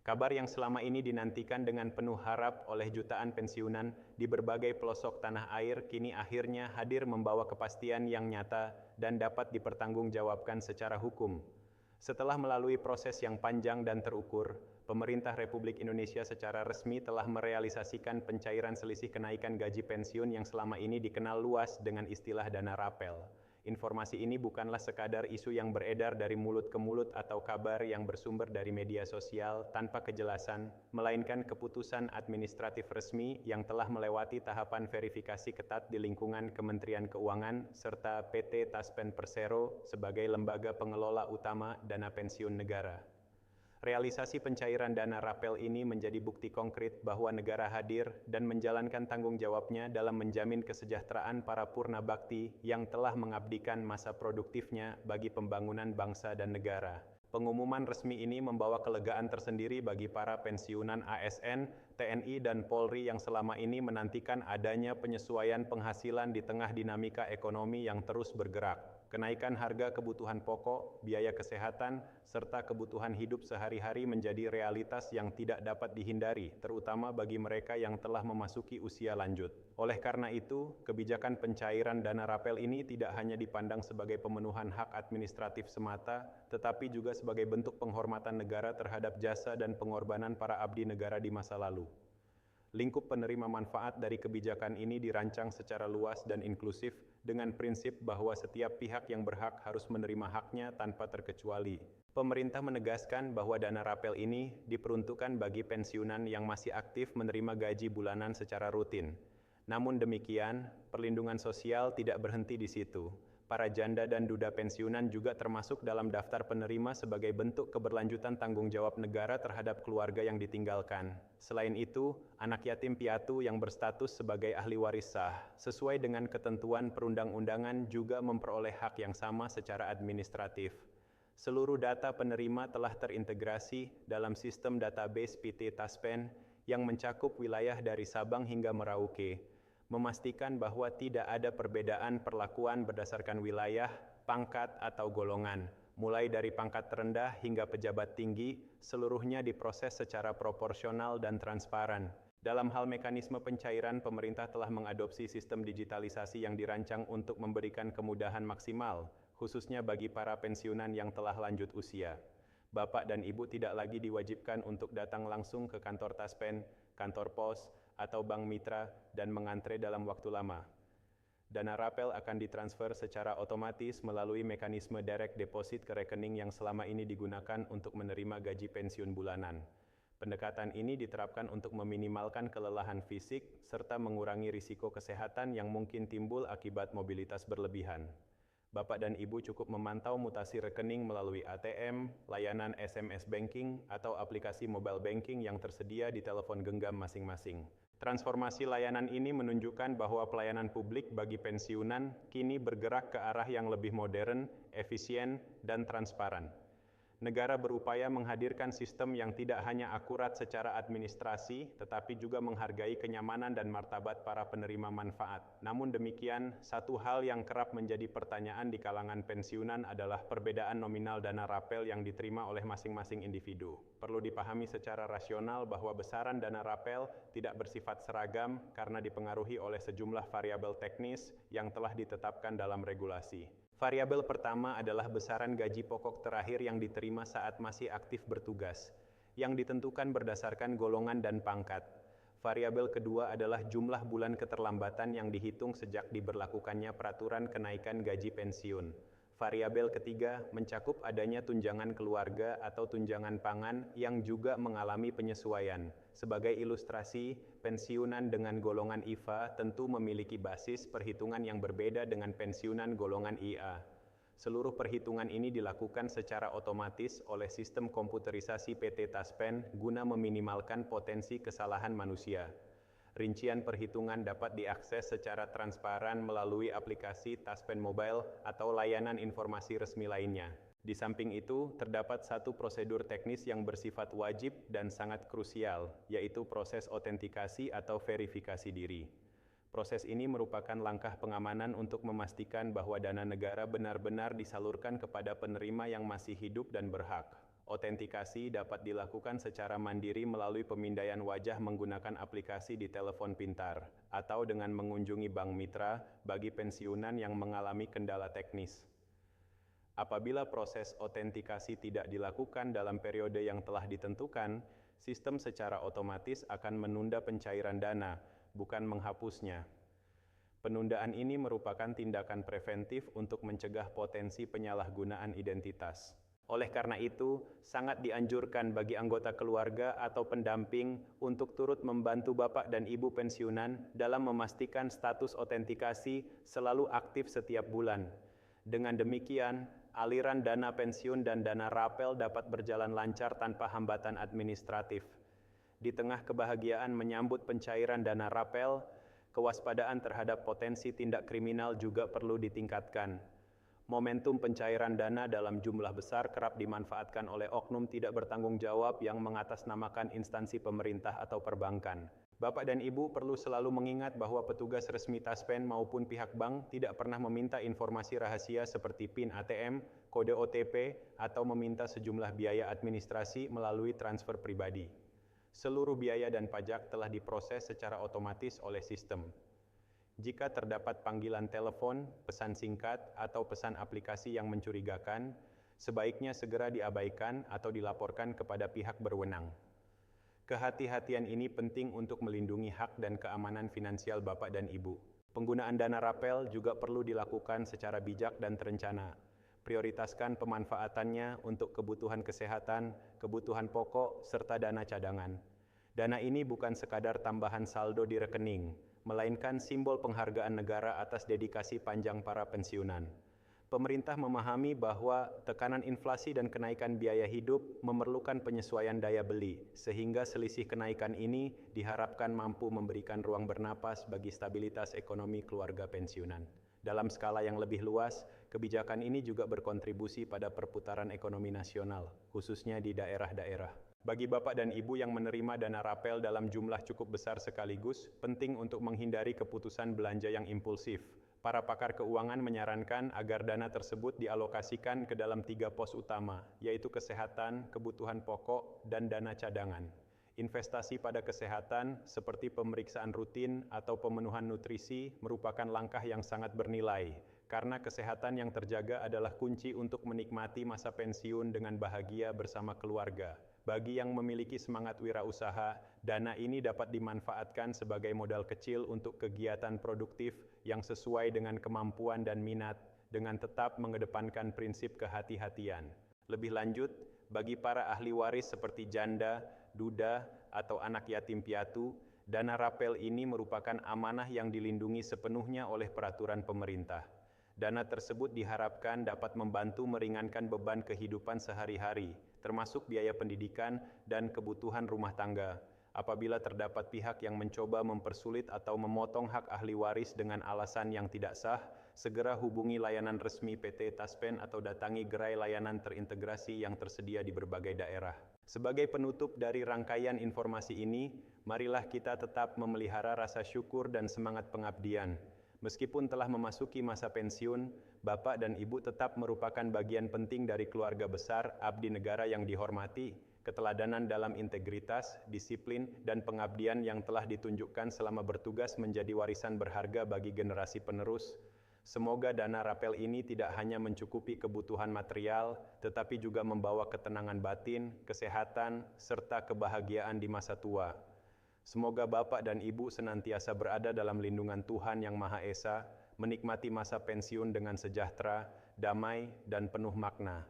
Kabar yang selama ini dinantikan dengan penuh harap oleh jutaan pensiunan di berbagai pelosok tanah air kini akhirnya hadir membawa kepastian yang nyata dan dapat dipertanggungjawabkan secara hukum. Setelah melalui proses yang panjang dan terukur, pemerintah Republik Indonesia secara resmi telah merealisasikan pencairan selisih kenaikan gaji pensiun yang selama ini dikenal luas dengan istilah dana rapel. Informasi ini bukanlah sekadar isu yang beredar dari mulut ke mulut atau kabar yang bersumber dari media sosial tanpa kejelasan, melainkan keputusan administratif resmi yang telah melewati tahapan verifikasi ketat di lingkungan Kementerian Keuangan serta PT Taspen Persero sebagai lembaga pengelola utama dana pensiun negara. Realisasi pencairan dana rapel ini menjadi bukti konkret bahwa negara hadir dan menjalankan tanggung jawabnya dalam menjamin kesejahteraan para purna bakti yang telah mengabdikan masa produktifnya bagi pembangunan bangsa dan negara. Pengumuman resmi ini membawa kelegaan tersendiri bagi para pensiunan ASN, TNI, dan Polri yang selama ini menantikan adanya penyesuaian penghasilan di tengah dinamika ekonomi yang terus bergerak. Kenaikan harga kebutuhan pokok, biaya kesehatan, serta kebutuhan hidup sehari-hari menjadi realitas yang tidak dapat dihindari, terutama bagi mereka yang telah memasuki usia lanjut. Oleh karena itu, kebijakan pencairan dana rapel ini tidak hanya dipandang sebagai pemenuhan hak administratif semata, tetapi juga sebagai bentuk penghormatan negara terhadap jasa dan pengorbanan para abdi negara di masa lalu. Lingkup penerima manfaat dari kebijakan ini dirancang secara luas dan inklusif dengan prinsip bahwa setiap pihak yang berhak harus menerima haknya tanpa terkecuali. Pemerintah menegaskan bahwa dana rapel ini diperuntukkan bagi pensiunan yang masih aktif menerima gaji bulanan secara rutin. Namun demikian, perlindungan sosial tidak berhenti di situ. Para janda dan duda pensiunan juga termasuk dalam daftar penerima sebagai bentuk keberlanjutan tanggung jawab negara terhadap keluarga yang ditinggalkan. Selain itu, anak yatim piatu yang berstatus sebagai ahli waris sah, sesuai dengan ketentuan perundang-undangan juga memperoleh hak yang sama secara administratif. Seluruh data penerima telah terintegrasi dalam sistem database PT Taspen yang mencakup wilayah dari Sabang hingga Merauke, memastikan bahwa tidak ada perbedaan perlakuan berdasarkan wilayah, pangkat, atau golongan. Mulai dari pangkat terendah hingga pejabat tinggi, seluruhnya diproses secara proporsional dan transparan. Dalam hal mekanisme pencairan, pemerintah telah mengadopsi sistem digitalisasi yang dirancang untuk memberikan kemudahan maksimal, khususnya bagi para pensiunan yang telah lanjut usia. Bapak dan Ibu tidak lagi diwajibkan untuk datang langsung ke kantor Taspen, kantor pos, atau bank mitra dan mengantre dalam waktu lama. Dana rapel akan ditransfer secara otomatis melalui mekanisme direct deposit ke rekening yang selama ini digunakan untuk menerima gaji pensiun bulanan. Pendekatan ini diterapkan untuk meminimalkan kelelahan fisik serta mengurangi risiko kesehatan yang mungkin timbul akibat mobilitas berlebihan. Bapak dan Ibu cukup memantau mutasi rekening melalui ATM, layanan SMS banking, atau aplikasi mobile banking yang tersedia di telepon genggam masing-masing. Transformasi layanan ini menunjukkan bahwa pelayanan publik bagi pensiunan kini bergerak ke arah yang lebih modern, efisien, dan transparan. Negara berupaya menghadirkan sistem yang tidak hanya akurat secara administrasi, tetapi juga menghargai kenyamanan dan martabat para penerima manfaat. Namun demikian, satu hal yang kerap menjadi pertanyaan di kalangan pensiunan adalah perbedaan nominal dana rapel yang diterima oleh masing-masing individu. Perlu dipahami secara rasional bahwa besaran dana rapel tidak bersifat seragam karena dipengaruhi oleh sejumlah variabel teknis yang telah ditetapkan dalam regulasi. Variabel pertama adalah besaran gaji pokok terakhir yang diterima saat masih aktif bertugas, yang ditentukan berdasarkan golongan dan pangkat. Variabel kedua adalah jumlah bulan keterlambatan yang dihitung sejak diberlakukannya peraturan kenaikan gaji pensiun. Variabel ketiga mencakup adanya tunjangan keluarga atau tunjangan pangan yang juga mengalami penyesuaian. Sebagai ilustrasi, pensiunan dengan golongan IFA tentu memiliki basis perhitungan yang berbeda dengan pensiunan golongan IA. Seluruh perhitungan ini dilakukan secara otomatis oleh sistem komputerisasi PT Taspen guna meminimalkan potensi kesalahan manusia. Rincian perhitungan dapat diakses secara transparan melalui aplikasi Taspen Mobile atau layanan informasi resmi lainnya. Di samping itu, terdapat satu prosedur teknis yang bersifat wajib dan sangat krusial, yaitu proses autentikasi atau verifikasi diri. Proses ini merupakan langkah pengamanan untuk memastikan bahwa dana negara benar-benar disalurkan kepada penerima yang masih hidup dan berhak. Otentikasi dapat dilakukan secara mandiri melalui pemindaian wajah menggunakan aplikasi di telepon pintar, atau dengan mengunjungi bank mitra bagi pensiunan yang mengalami kendala teknis. Apabila proses otentikasi tidak dilakukan dalam periode yang telah ditentukan, sistem secara otomatis akan menunda pencairan dana, bukan menghapusnya. Penundaan ini merupakan tindakan preventif untuk mencegah potensi penyalahgunaan identitas. Oleh karena itu, sangat dianjurkan bagi anggota keluarga atau pendamping untuk turut membantu Bapak dan Ibu pensiunan dalam memastikan status otentikasi selalu aktif setiap bulan. Dengan demikian, aliran dana pensiun dan dana rapel dapat berjalan lancar tanpa hambatan administratif. Di tengah kebahagiaan menyambut pencairan dana rapel, kewaspadaan terhadap potensi tindak kriminal juga perlu ditingkatkan. Momentum pencairan dana dalam jumlah besar kerap dimanfaatkan oleh oknum tidak bertanggung jawab yang mengatasnamakan instansi pemerintah atau perbankan. Bapak dan Ibu perlu selalu mengingat bahwa petugas resmi Taspen maupun pihak bank tidak pernah meminta informasi rahasia seperti PIN ATM, kode OTP, atau meminta sejumlah biaya administrasi melalui transfer pribadi. Seluruh biaya dan pajak telah diproses secara otomatis oleh sistem. Jika terdapat panggilan telepon, pesan singkat, atau pesan aplikasi yang mencurigakan, sebaiknya segera diabaikan atau dilaporkan kepada pihak berwenang. Kehati-hatian ini penting untuk melindungi hak dan keamanan finansial Bapak dan Ibu. Penggunaan dana rapel juga perlu dilakukan secara bijak dan terencana. Prioritaskan pemanfaatannya untuk kebutuhan kesehatan, kebutuhan pokok, serta dana cadangan. Dana ini bukan sekadar tambahan saldo di rekening, melainkan simbol penghargaan negara atas dedikasi panjang para pensiunan. Pemerintah memahami bahwa tekanan inflasi dan kenaikan biaya hidup memerlukan penyesuaian daya beli, sehingga selisih kenaikan ini diharapkan mampu memberikan ruang bernapas bagi stabilitas ekonomi keluarga pensiunan. Dalam skala yang lebih luas, kebijakan ini juga berkontribusi pada perputaran ekonomi nasional, khususnya di daerah-daerah. Bagi Bapak dan Ibu yang menerima dana rapel dalam jumlah cukup besar sekaligus, penting untuk menghindari keputusan belanja yang impulsif. Para pakar keuangan menyarankan agar dana tersebut dialokasikan ke dalam 3 pos utama, yaitu kesehatan, kebutuhan pokok, dan dana cadangan. Investasi pada kesehatan, seperti pemeriksaan rutin atau pemenuhan nutrisi, merupakan langkah yang sangat bernilai, karena kesehatan yang terjaga adalah kunci untuk menikmati masa pensiun dengan bahagia bersama keluarga. Bagi yang memiliki semangat wirausaha, dana ini dapat dimanfaatkan sebagai modal kecil untuk kegiatan produktif yang sesuai dengan kemampuan dan minat, dengan tetap mengedepankan prinsip kehati-hatian. Lebih lanjut, bagi para ahli waris seperti janda, duda, atau anak yatim piatu, dana rapel ini merupakan amanah yang dilindungi sepenuhnya oleh peraturan pemerintah. Dana tersebut diharapkan dapat membantu meringankan beban kehidupan sehari-hari, termasuk biaya pendidikan dan kebutuhan rumah tangga. Apabila terdapat pihak yang mencoba mempersulit atau memotong hak ahli waris dengan alasan yang tidak sah, segera hubungi layanan resmi PT Taspen atau datangi gerai layanan terintegrasi yang tersedia di berbagai daerah. Sebagai penutup dari rangkaian informasi ini, marilah kita tetap memelihara rasa syukur dan semangat pengabdian. Meskipun telah memasuki masa pensiun, Bapak dan Ibu tetap merupakan bagian penting dari keluarga besar abdi negara yang dihormati. Keteladanan dalam integritas, disiplin, dan pengabdian yang telah ditunjukkan selama bertugas menjadi warisan berharga bagi generasi penerus. Semoga dana rapel ini tidak hanya mencukupi kebutuhan material, tetapi juga membawa ketenangan batin, kesehatan, serta kebahagiaan di masa tua. Semoga Bapak dan Ibu senantiasa berada dalam lindungan Tuhan Yang Maha Esa, menikmati masa pensiun dengan sejahtera, damai, dan penuh makna.